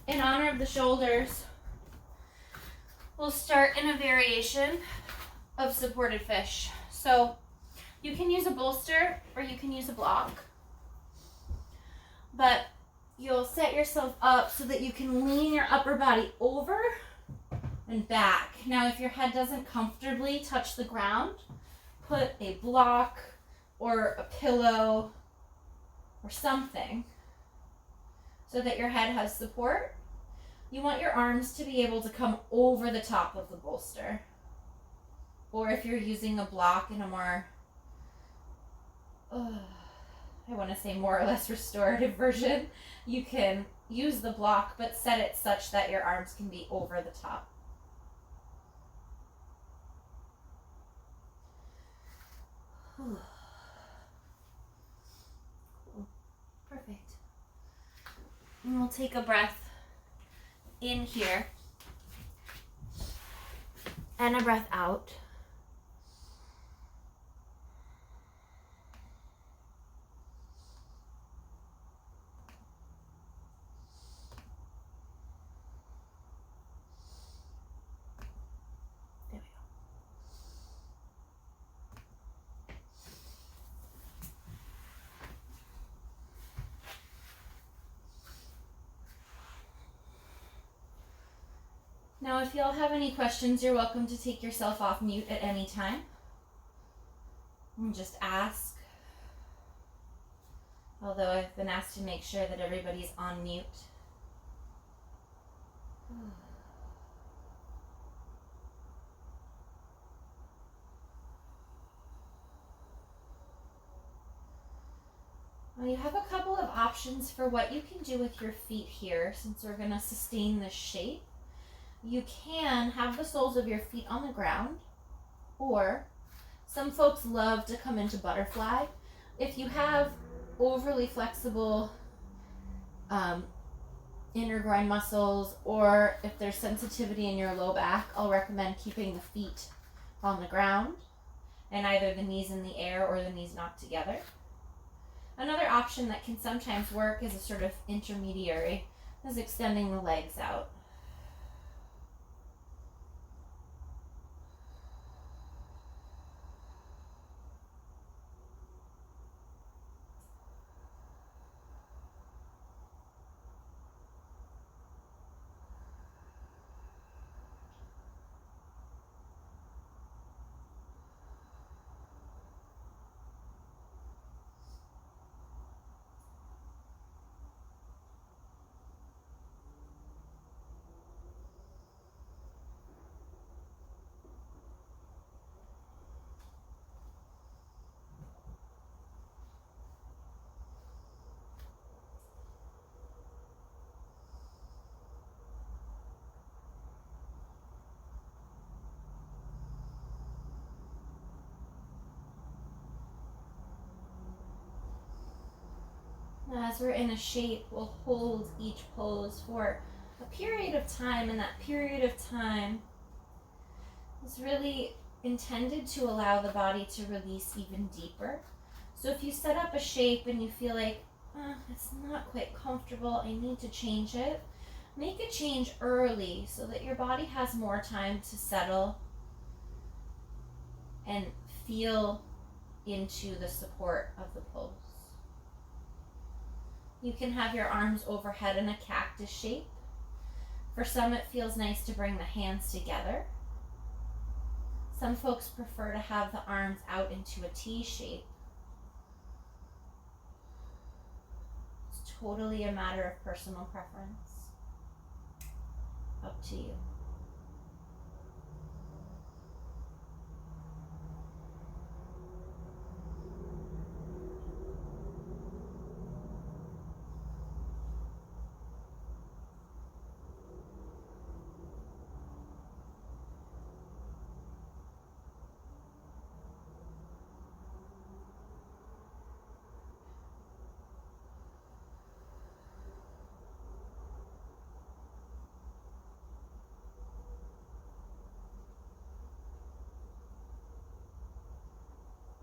in honor of the shoulders, we'll start in a variation of supported fish. So you can use a bolster or you can use a block, but you'll set yourself up so that you can lean your upper body over and back. Now, if your head doesn't comfortably touch the ground, put a block or a pillow or something so that your head has support. You want your arms to be able to come over the top of the bolster. Or if you're using a block in a more, I want to say more or less restorative version, you can use the block but set it such that your arms can be over the top. Cool. Perfect. And we'll take a breath in here and a breath out. There we go. Now, if y'all have any questions, you're welcome to take yourself off mute at any time. And just ask. Although I've been asked to make sure that everybody's on mute. Well, you have a couple of options for what you can do with your feet here, since we're going to sustain this shape. You can have the soles of your feet on the ground, or some folks love to come into butterfly. If you have overly flexible inner groin muscles, or if there's sensitivity in your low back, I'll recommend keeping the feet on the ground and either the knees in the air or the knees knocked together. Another option that can sometimes work as a sort of intermediary is extending the legs out. Now, as we're in a shape, we'll hold each pose for a period of time, and that period of time is really intended to allow the body to release even deeper. So if you set up a shape and you feel like, it's not quite comfortable, I need to change it, make a change early so that your body has more time to settle and feel into the support of the pose. You can have your arms overhead in a cactus shape. For some, it feels nice to bring the hands together. Some folks prefer to have the arms out into a T shape. It's totally a matter of personal preference. Up to you.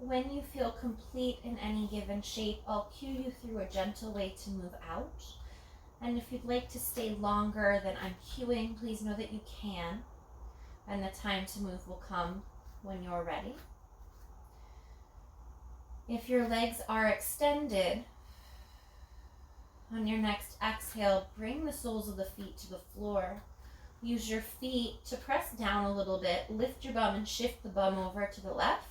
When you feel complete in any given shape, I'll cue you through a gentle way to move out. And if you'd like to stay longer than I'm cueing, please know that you can. And the time to move will come when you're ready. If your legs are extended, on your next exhale, bring the soles of the feet to the floor. Use your feet to press down a little bit. Lift your bum and shift the bum over to the left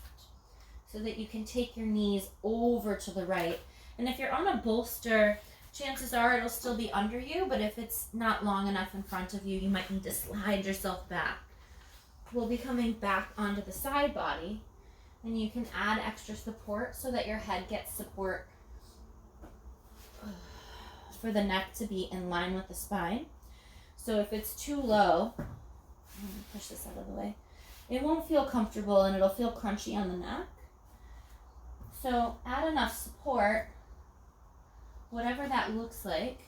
so that you can take your knees over to the right. And if you're on a bolster, chances are it'll still be under you, but if it's not long enough in front of you, you might need to slide yourself back. We'll be coming back onto the side body, and you can add extra support so that your head gets support for the neck to be in line with the spine. So if it's too low, I'm going to push this out of the way, it won't feel comfortable and it'll feel crunchy on the neck. So add enough support, whatever that looks like.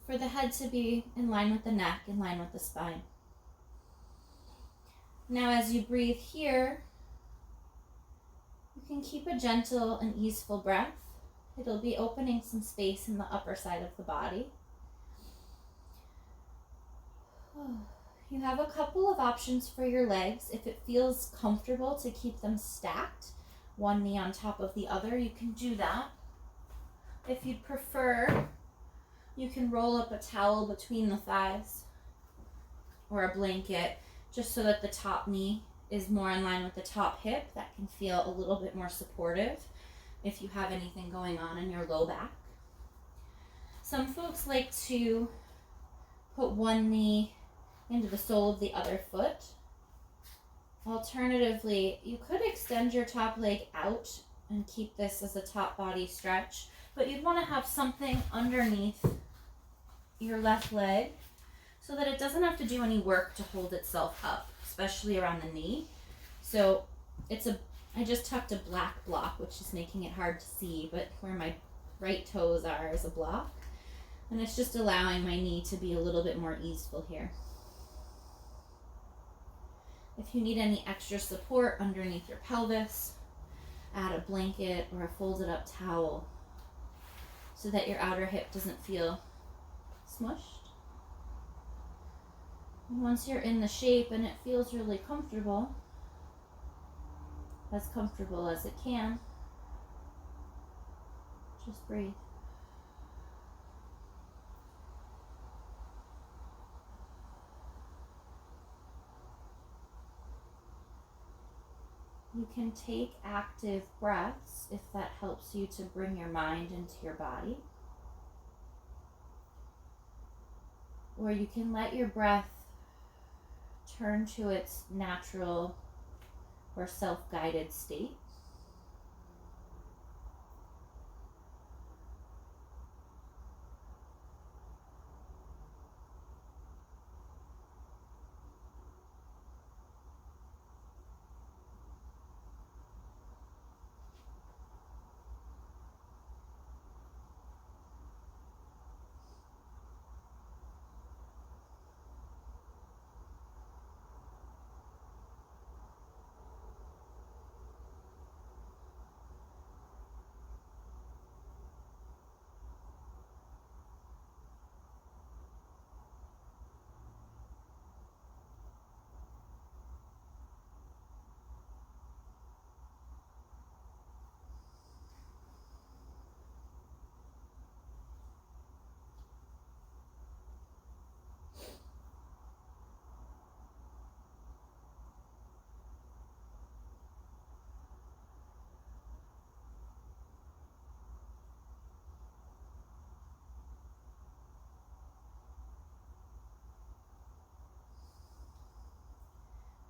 For the head to be in line with the neck, in line with the spine. Now as you breathe here, you can keep a gentle and easeful breath. It'll be opening some space in the upper side of the body. You have a couple of options for your legs. If it feels comfortable to keep them stacked, one knee on top of the other, you can do that. If you'd prefer, you can roll up a towel between the thighs or a blanket just so that the top knee is more in line with the top hip. That can feel a little bit more supportive if you have anything going on in your low back. Some folks like to put one knee into the sole of the other foot. Alternatively, you could extend your top leg out and keep this as a top body stretch, but you'd want to have something underneath your left leg so that it doesn't have to do any work to hold itself up, especially around the knee. So I just tucked a black block, which is making it hard to see, but where my right toes are is a block. And it's just allowing my knee to be a little bit more easeful here. If you need any extra support underneath your pelvis, add a blanket or a folded up towel so that your outer hip doesn't feel smushed. And once you're in the shape and it feels really comfortable as it can, just breathe. You can take active breaths if that helps you to bring your mind into your body. Or you can let your breath turn to its natural or self-guided state.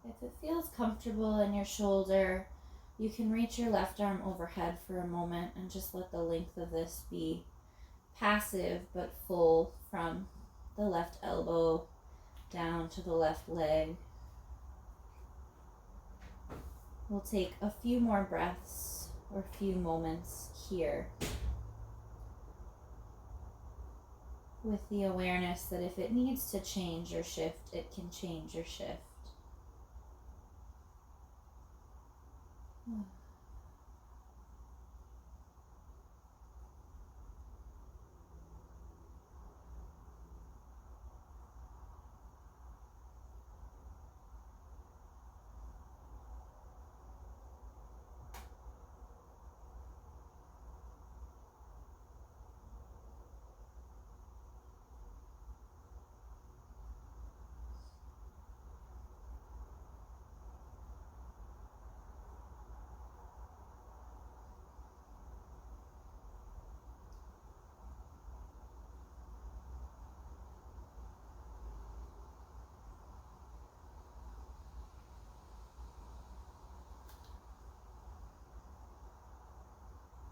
If it feels comfortable in your shoulder, you can reach your left arm overhead for a moment and just let the length of this be passive but full from the left elbow down to the left leg. We'll take a few more breaths or a few moments here with the awareness that if it needs to change or shift, it can change or shift.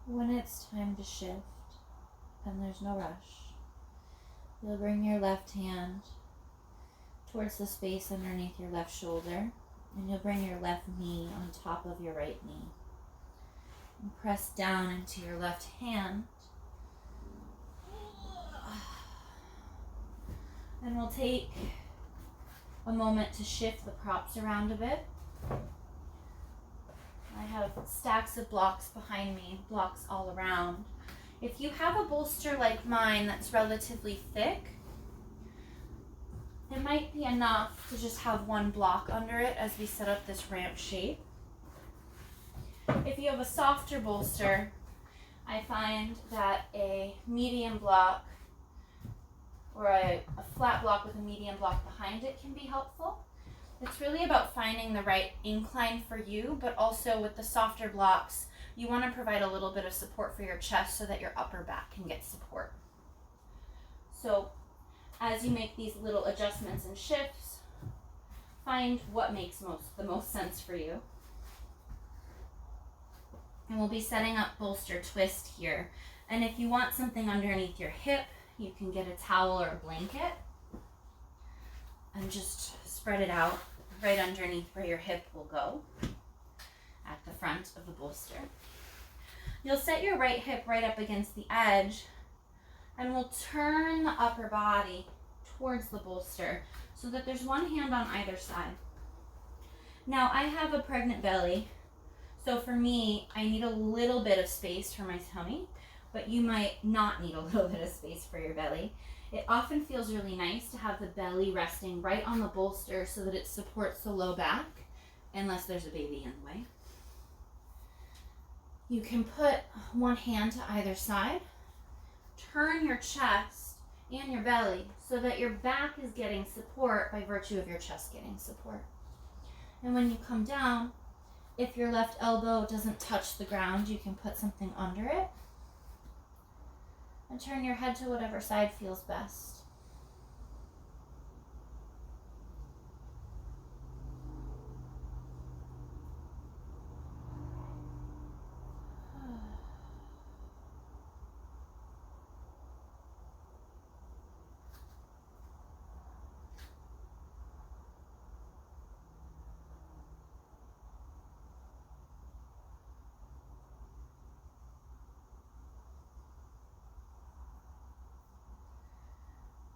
When it's time to shift, and there's no rush, you'll bring your left hand towards the space underneath your left shoulder, and you'll bring your left knee on top of your right knee. And press down into your left hand. And we'll take a moment to shift the props around a bit. I have stacks of blocks behind me, blocks all around. If you have a bolster like mine that's relatively thick, it might be enough to just have one block under it as we set up this ramp shape. If you have a softer bolster, I find that a medium block or a flat block with a medium block behind it can be helpful. It's really about finding the right incline for you, but also with the softer blocks, you want to provide a little bit of support for your chest so that your upper back can get support. So as you make these little adjustments and shifts, find what makes the most sense for you. And we'll be setting up bolster twist here. And if you want something underneath your hip, you can get a towel or a blanket and just spread it out right underneath where your hip will go at the front of the bolster. You'll set your right hip right up against the edge, and we'll turn the upper body towards the bolster so that there's one hand on either side. Now, I have a pregnant belly, so for me, I need a little bit of space for my tummy, but you might not need a little bit of space for your belly. It often feels really nice to have the belly resting right on the bolster so that it supports the low back, unless there's a baby in the way. You can put one hand to either side, turn your chest and your belly so that your back is getting support by virtue of your chest getting support. And when you come down, if your left elbow doesn't touch the ground, you can put something under it. And turn your head to whatever side feels best.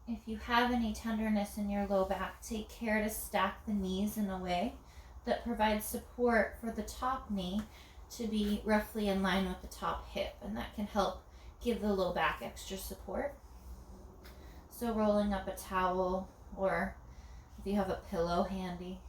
If you have any tenderness in your low back, take care to stack the knees in a way that provides support for the top knee to be roughly in line with the top hip, and that can help give the low back extra support. So rolling up a towel, or if you have a pillow handy.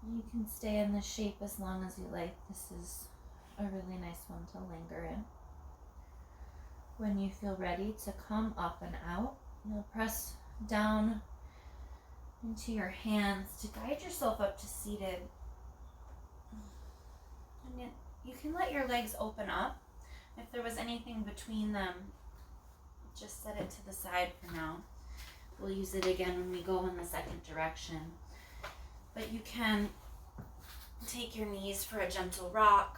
You can stay in this shape as long as you like. This is a really nice one to linger in. When you feel ready to come up and out, you'll press down into your hands to guide yourself up to seated. And you can let your legs open up. If there was anything between them, just set it to the side for now. We'll use it again when we go in the second direction. But you can take your knees for a gentle rock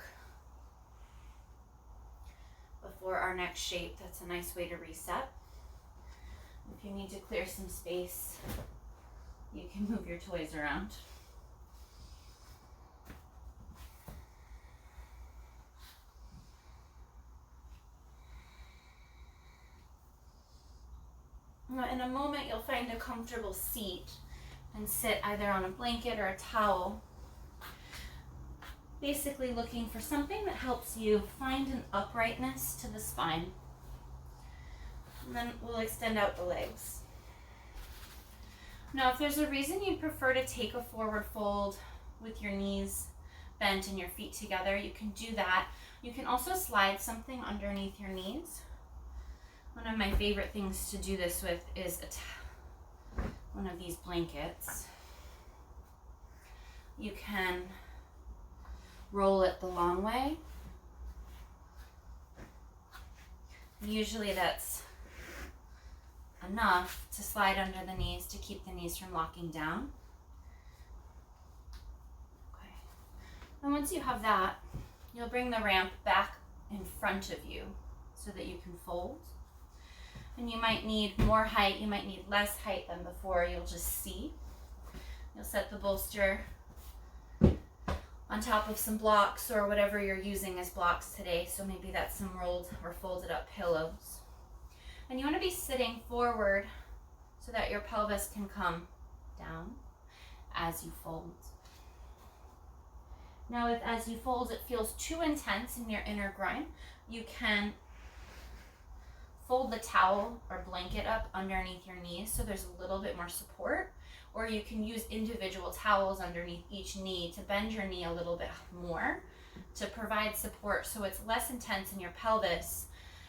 before our next shape. That's a nice way to reset. If you need to clear some space, you can move your toys around. Now, in a moment, you'll find a comfortable seat and sit either on a blanket or a towel, basically looking for something that helps you find an uprightness to the spine. And then we'll extend out the legs. Now, if there's a reason you'd prefer to take a forward fold with your knees bent and your feet together, you can do that. You can also slide something underneath your knees. One of my favorite things to do this with is one of these blankets. You can roll it the long way. Usually that's enough to slide under the knees to keep the knees from locking down. Okay. And once you have that, you'll bring the ramp back in front of you so that you can fold. And you might need more height, you might need less height than before, you'll just see. You'll set the bolster on top of some blocks or whatever you're using as blocks today. So maybe that's some rolled or folded up pillows. And you want to be sitting forward so that your pelvis can come down as you fold. Now, if as you fold it feels too intense in your inner groin, you can fold the towel or blanket up underneath your knees so there's a little bit more support, or you can use individual towels underneath each knee to bend your knee a little bit more to provide support so it's less intense in your pelvis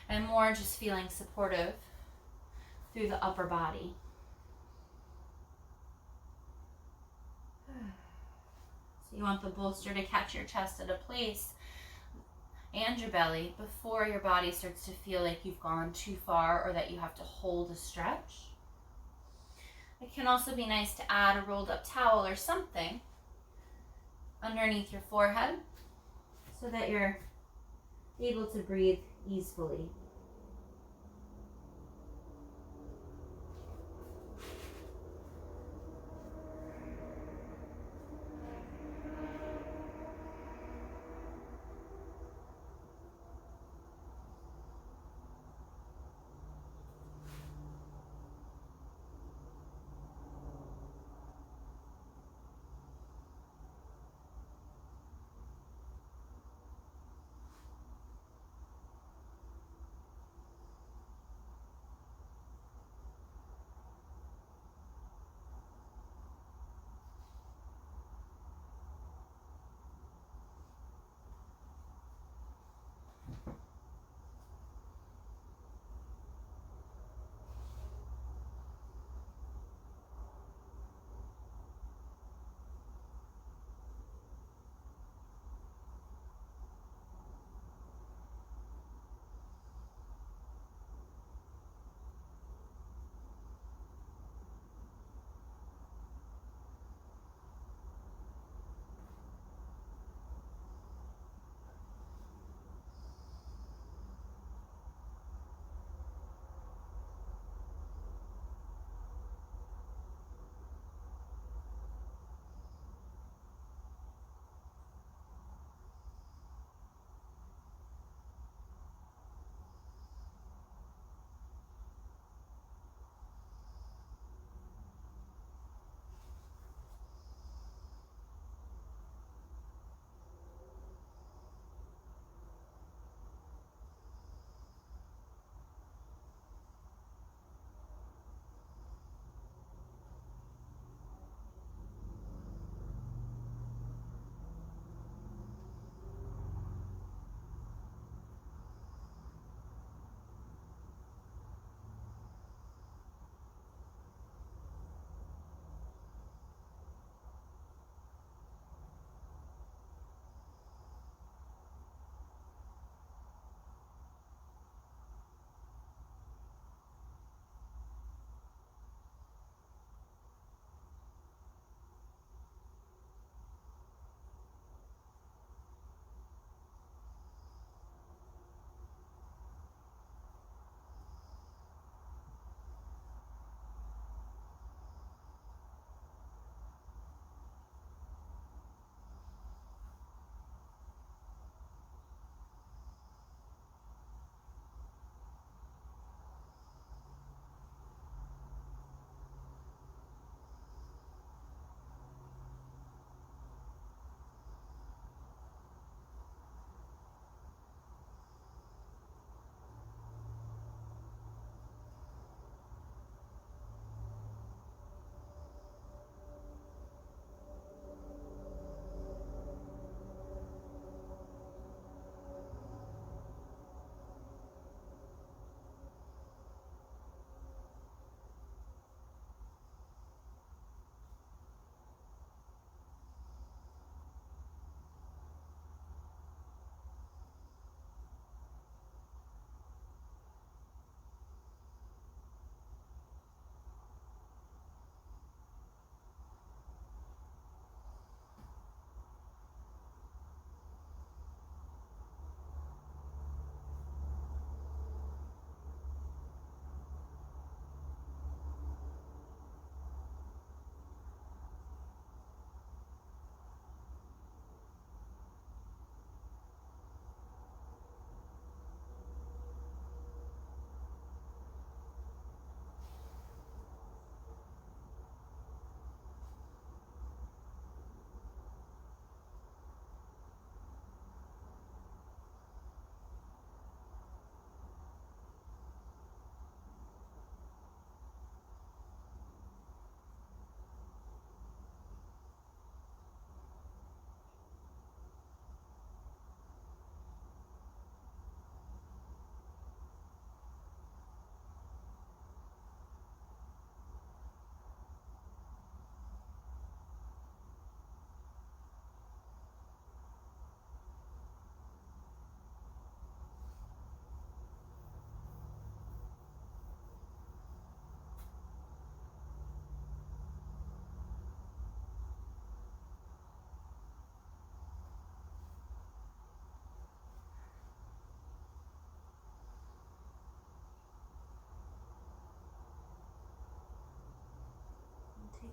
and more just feeling supportive through the upper body. So you want the bolster to catch your chest at a place and your belly before your body starts to feel like you've gone too far or that you have to hold a stretch. It can also be nice to add a rolled up towel or something underneath your forehead so that you're able to breathe easily.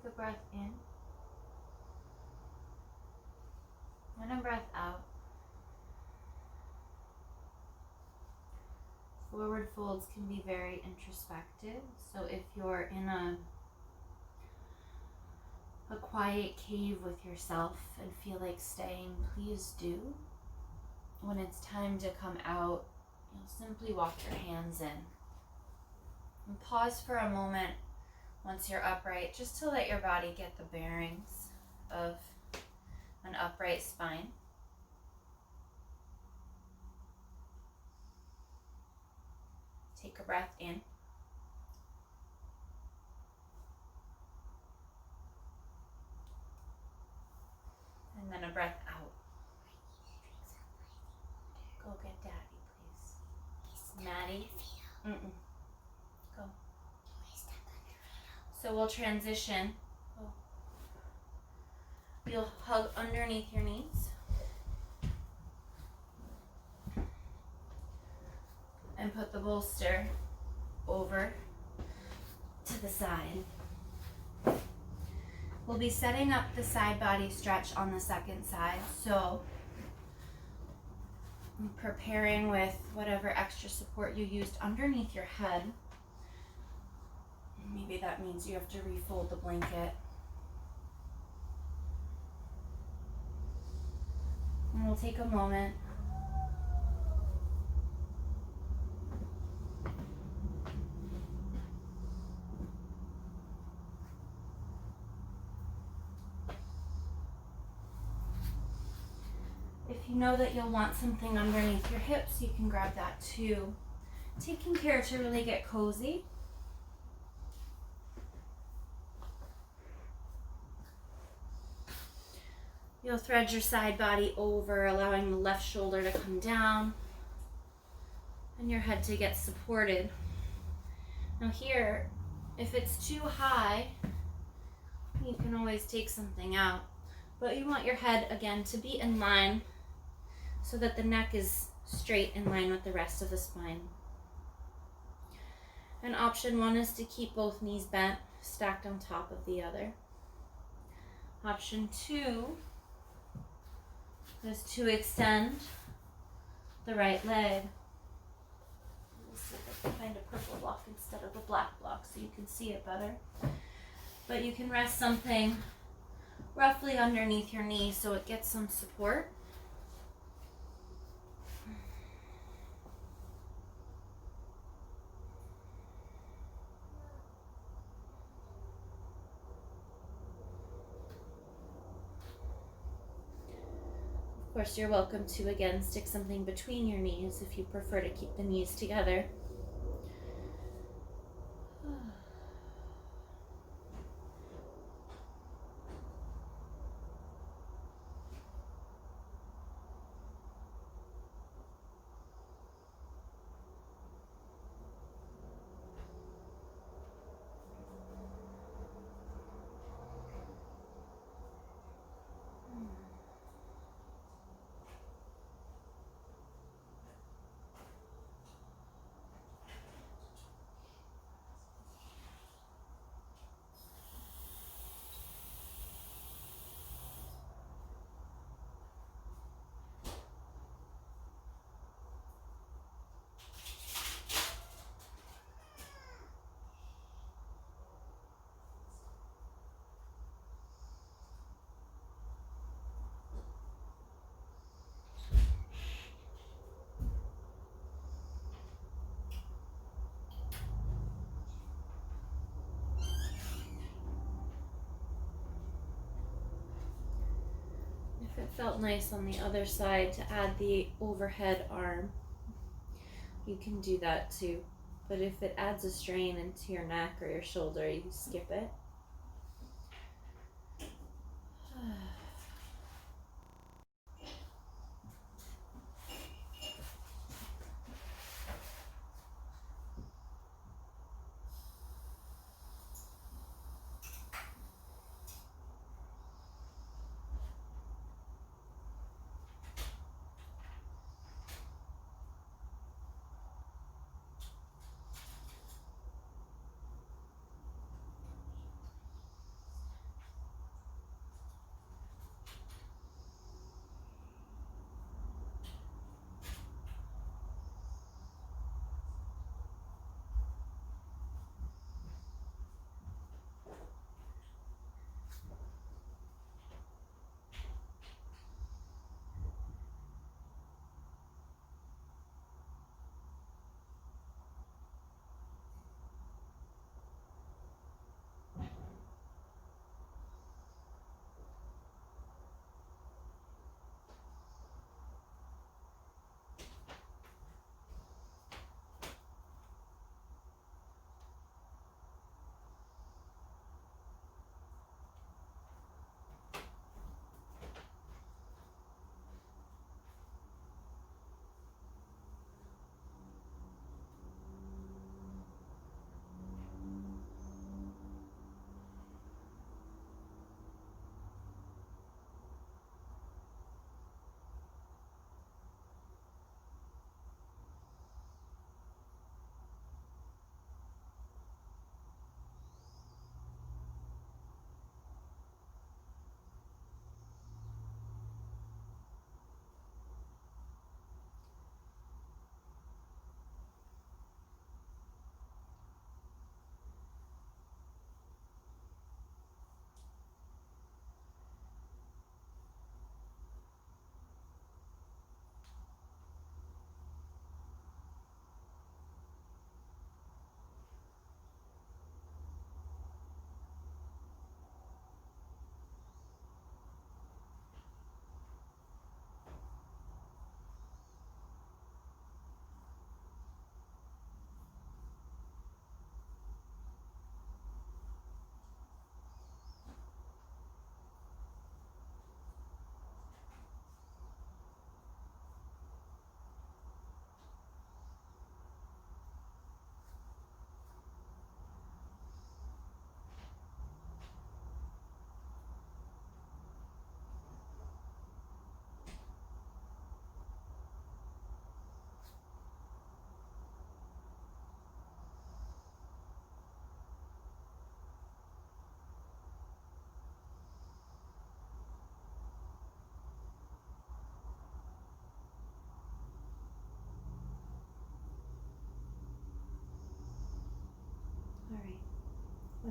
Take a breath in and a breath out. Forward folds can be very introspective. So if you're in a quiet cave with yourself and feel like staying, please do. When it's time to come out, you'll simply walk your hands in. And pause for a moment once you're upright, just to let your body get the bearings of an upright spine. Take a breath in. And then a breath out. Go get Daddy, please. Maddie? Mm-mm. Go. So we'll transition. You'll hug underneath your knees. And put the bolster over to the side. We'll be setting up the side body stretch on the second side, so preparing with whatever extra support you used underneath your head. Maybe that means you have to refold the blanket. And we'll take a moment. If you know that you'll want something underneath your hips, you can grab that too. Taking care to really get cozy. You'll thread your side body over, allowing the left shoulder to come down and your head to get supported. Now here, if it's too high, you can always take something out, but you want your head again to be in line so that the neck is straight in line with the rest of the spine. And option one is to keep both knees bent, stacked on top of the other. Option two is to extend the right leg. Let's see if I can find a purple block instead of a black block so you can see it better. But you can rest something roughly underneath your knee so it gets some support. Of course, you're welcome to again stick something between your knees if you prefer to keep the knees together. If it felt nice on the other side to add the overhead arm, you can do that too. But if it adds a strain into your neck or your shoulder, you skip it.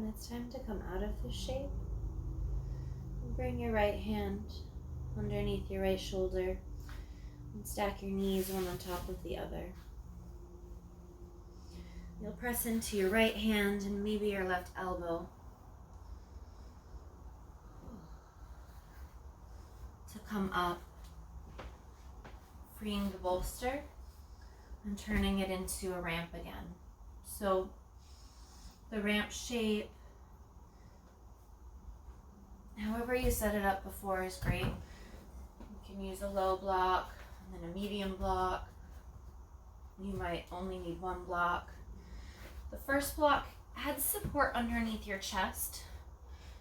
when it's time to come out of this shape, bring your right hand underneath your right shoulder and stack your knees one on top of the other. You'll press into your right hand and maybe your left elbow to come up, freeing the bolster and turning it into a ramp again. So the ramp shape, however you set it up before, is great. You can use a low block and then a medium block. You might only need one block. The first block adds support underneath your chest,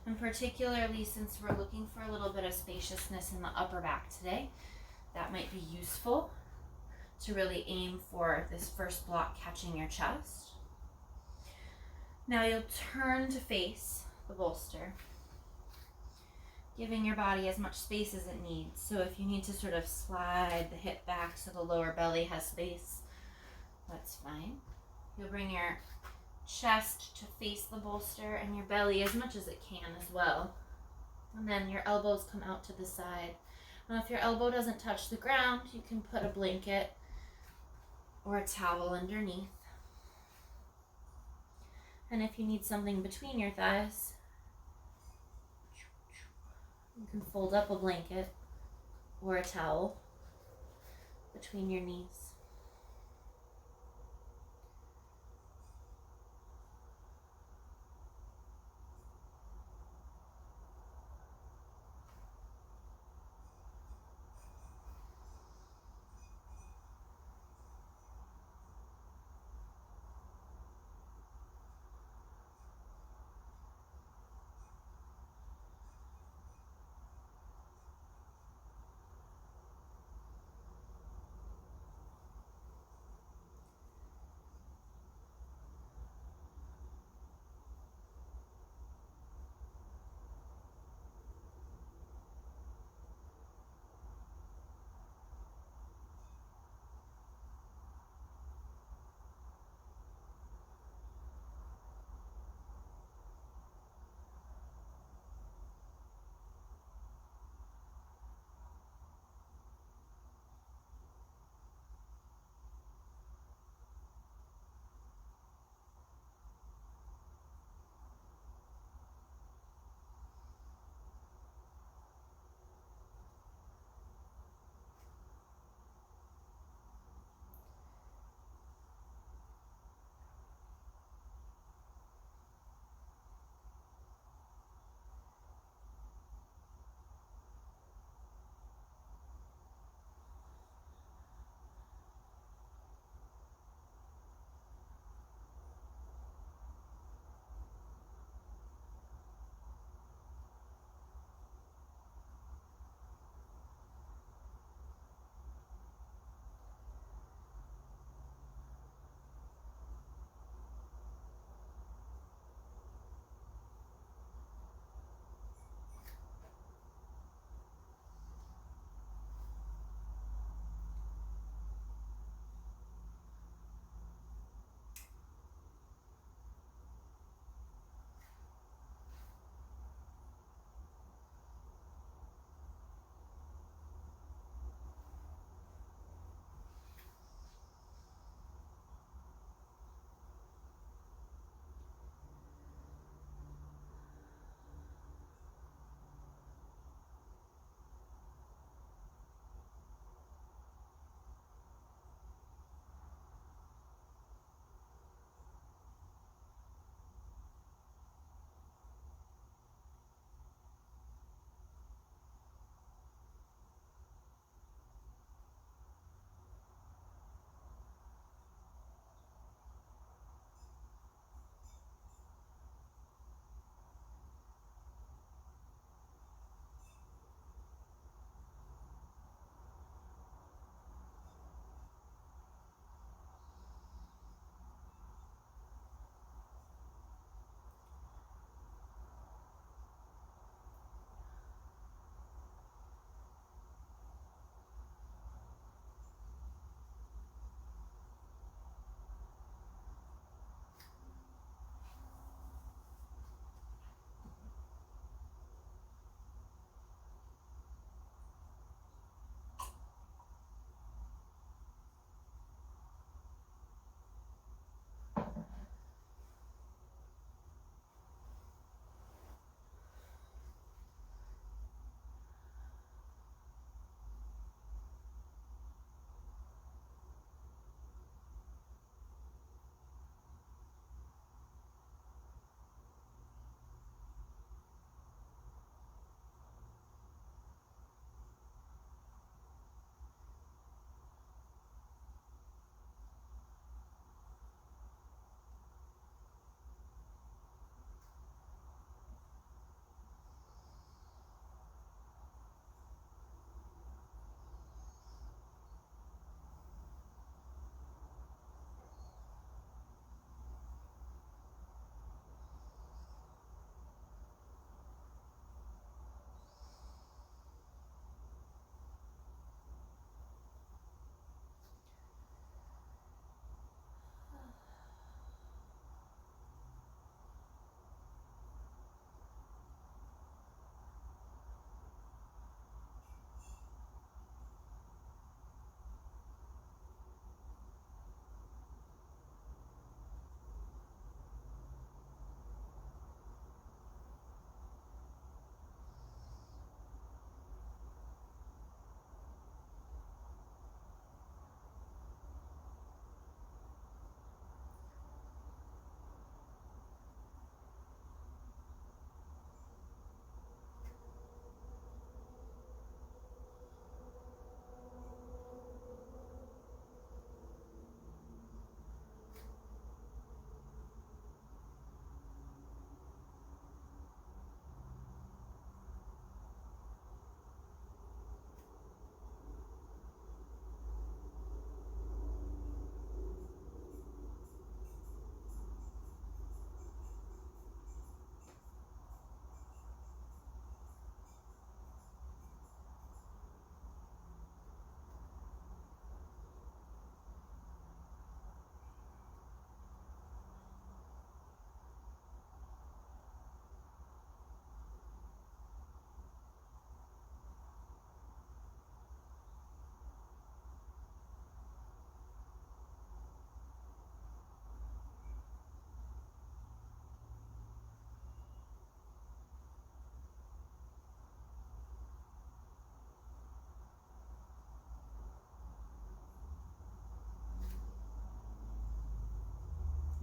and particularly since we're looking for a little bit of spaciousness in the upper back today, that might be useful to really aim for this first block catching your chest. Now you'll turn to face the bolster, giving your body as much space as it needs. So if you need to sort of slide the hip back so the lower belly has space, that's fine. You'll bring your chest to face the bolster and your belly as much as it can as well. And then your elbows come out to the side. Now if your elbow doesn't touch the ground, you can put a blanket or a towel underneath. And if you need something between your thighs, you can fold up a blanket or a towel between your knees.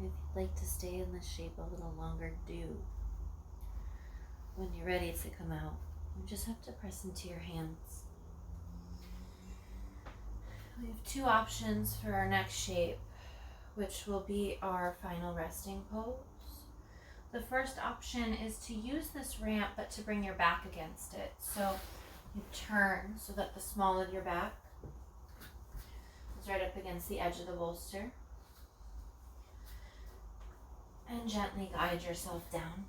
you'd like to stay in this shape a little longer, do. When you're ready to come out, you just have to press into your hands. We have two options for our next shape, which will be our final resting pose. The first option is to use this ramp, but to bring your back against it. So you turn so that the small of your back is right up against the edge of the bolster. And gently guide yourself down.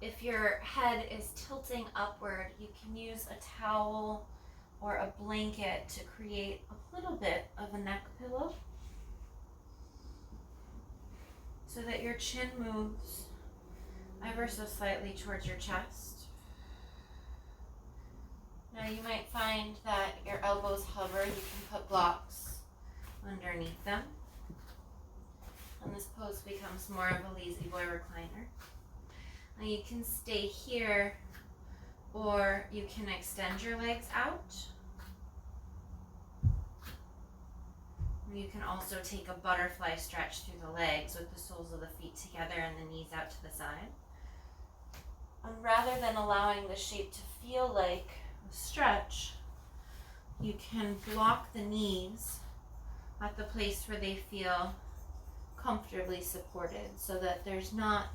If your head is tilting upward, you can use a towel or a blanket to create a little bit of a neck pillow so that your chin moves ever so slightly towards your chest. Now you might find that your elbows hover. You can put blocks underneath them. And this pose becomes more of a lazy boy recliner. Now you can stay here, or you can extend your legs out. You can also take a butterfly stretch through the legs with the soles of the feet together and the knees out to the side. And rather than allowing the shape to feel like a stretch, you can block the knees at the place where they feel comfortably supported, so that there's not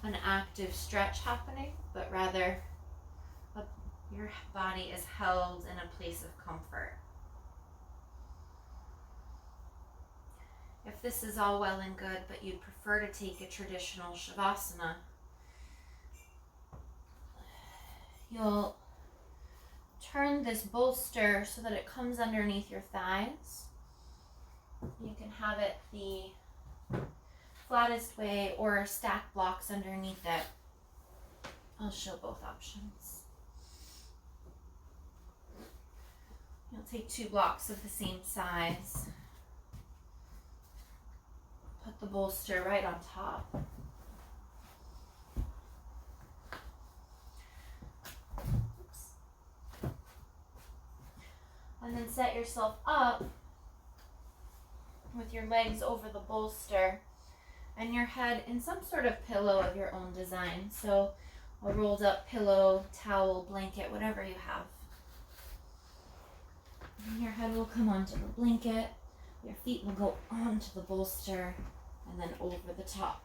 an active stretch happening, but rather your body is held in a place of comfort. If this is all well and good, but you'd prefer to take a traditional Shavasana, you'll turn this bolster so that it comes underneath your thighs. You can have it the flattest way or stack blocks underneath it. I'll show both options. You'll take 2 blocks of the same size. Put the bolster right on top. Oops. And then set yourself up with your legs over the bolster and your head in some sort of pillow of your own design. So a rolled up pillow, towel, blanket, whatever you have. And your head will come onto the blanket, your feet will go onto the bolster, and then over the top.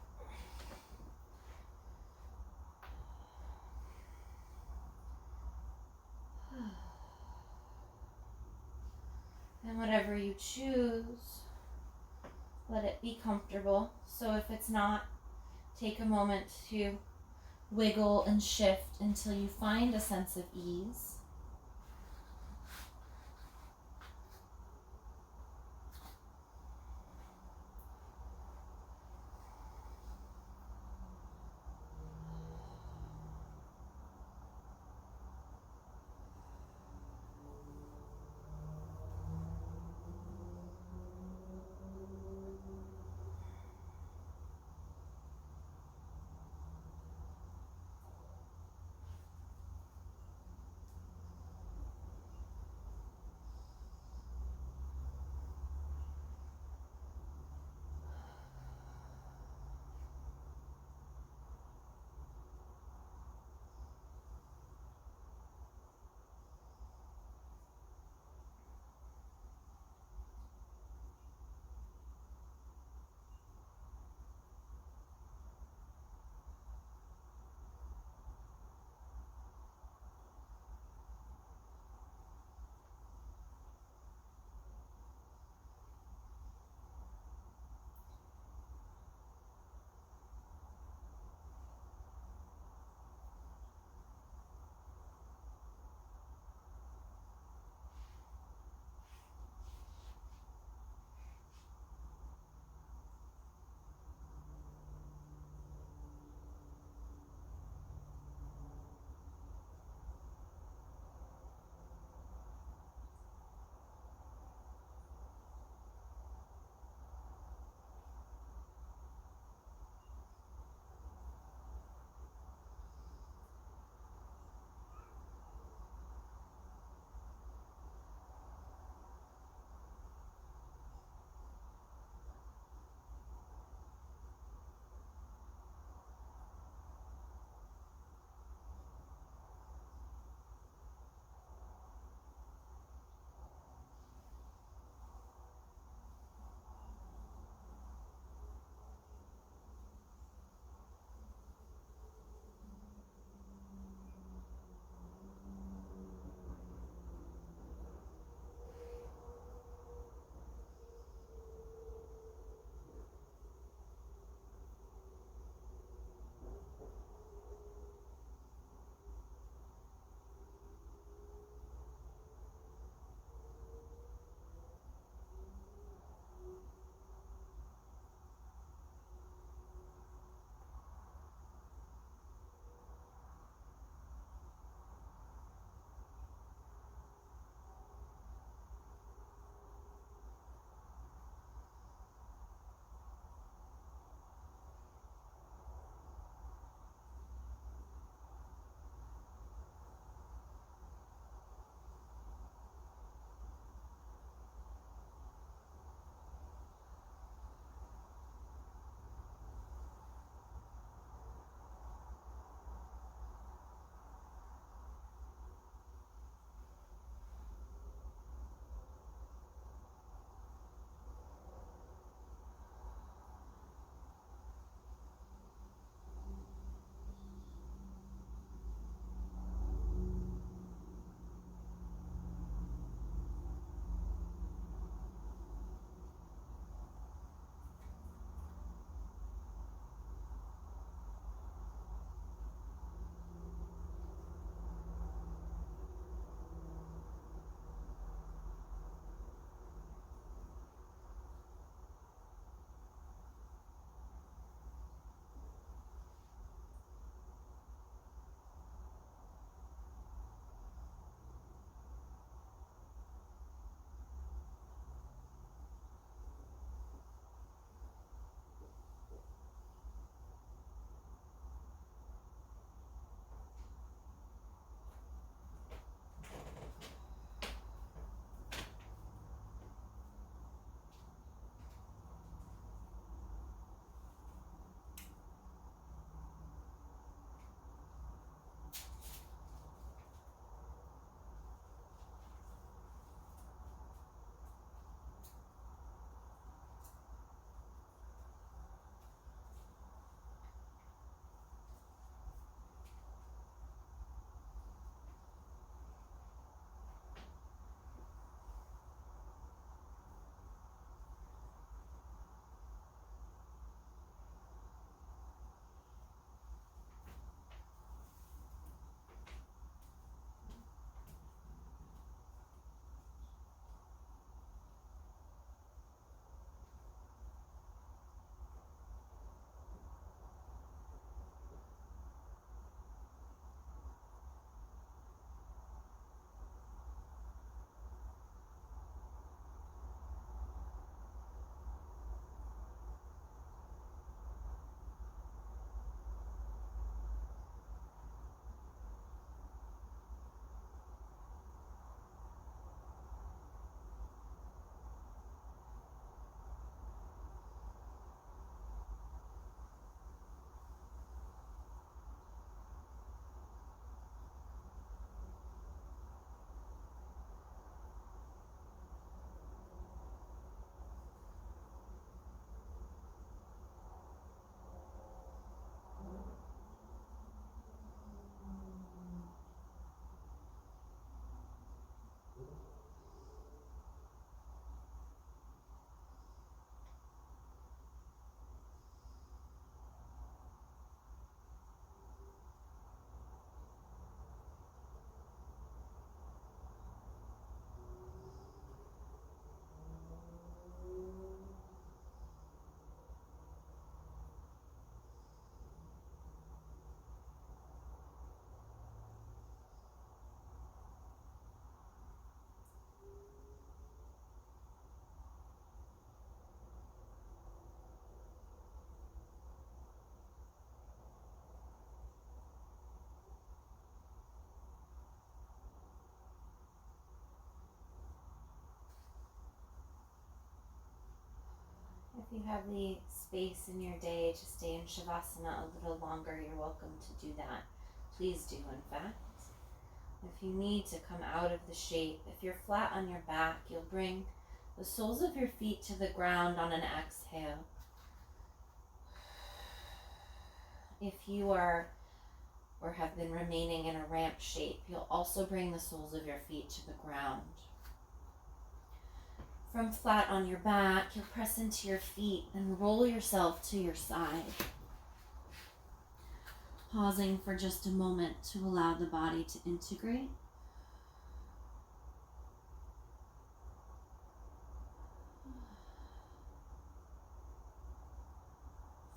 And whatever you choose, let it be comfortable. So if it's not, take a moment to wiggle and shift until you find a sense of ease. If you have the space in your day to stay in Shavasana a little longer, you're welcome to do that. Please do, in fact. If you need to come out of the shape, if you're flat on your back, you'll bring the soles of your feet to the ground on an exhale. If you are or have been remaining in a ramp shape, you'll also bring the soles of your feet to the ground. From flat on your back, you'll press into your feet and roll yourself to your side. Pausing for just a moment to allow the body to integrate.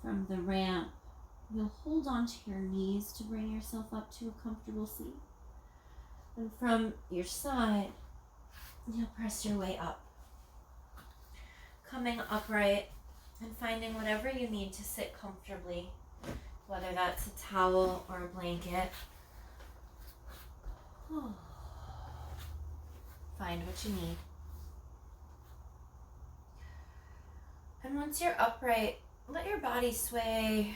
From the ramp, you'll hold onto your knees to bring yourself up to a comfortable seat. And from your side, you'll press your way up. Coming upright and finding whatever you need to sit comfortably, whether that's a towel or a blanket. Find what you need. And once you're upright, let your body sway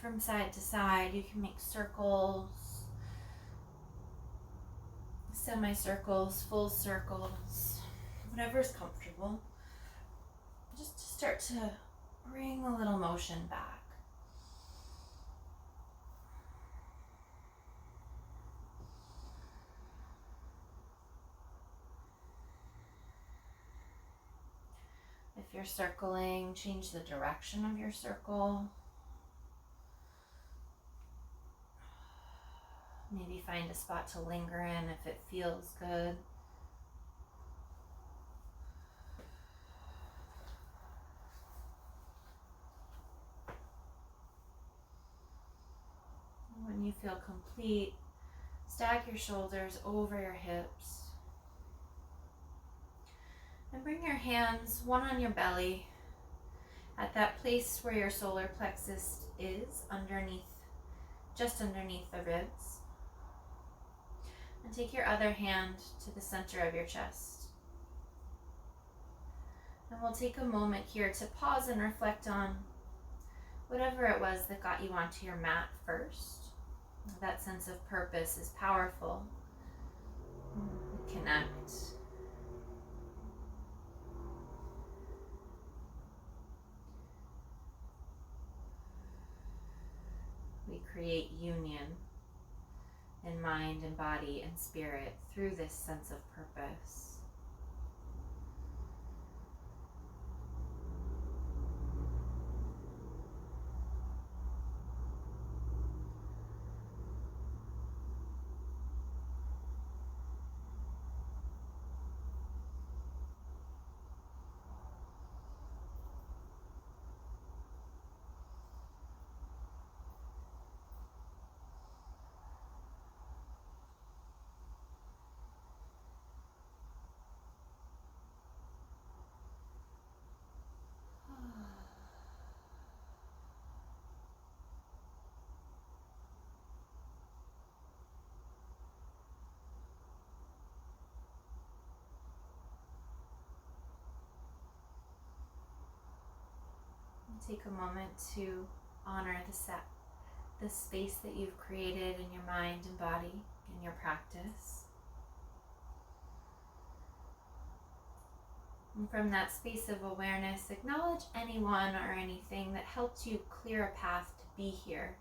from side to side. You can make circles, semicircles, full circles, whatever's comfortable. Just to start to bring a little motion back. If you're circling, change the direction of your circle. Maybe find a spot to linger in if it feels good. When you feel complete, stack your shoulders over your hips. And bring your hands, one on your belly, at that place where your solar plexus is, just underneath the ribs. And take your other hand to the center of your chest. And we'll take a moment here to pause and reflect on whatever it was that got you onto your mat first. That sense of purpose is powerful. Connect. We create union in mind and body and spirit through this sense of purpose. Take a moment to honor the space that you've created in your mind and body in your practice. And from that space of awareness, acknowledge anyone or anything that helped you clear a path to be here.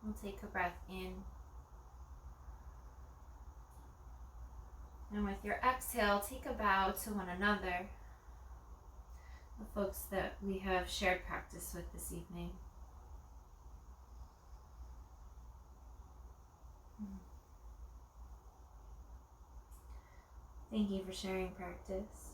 We'll take a breath in. And with your exhale, take a bow to one another, the folks that we have shared practice with this evening. Thank you for sharing practice.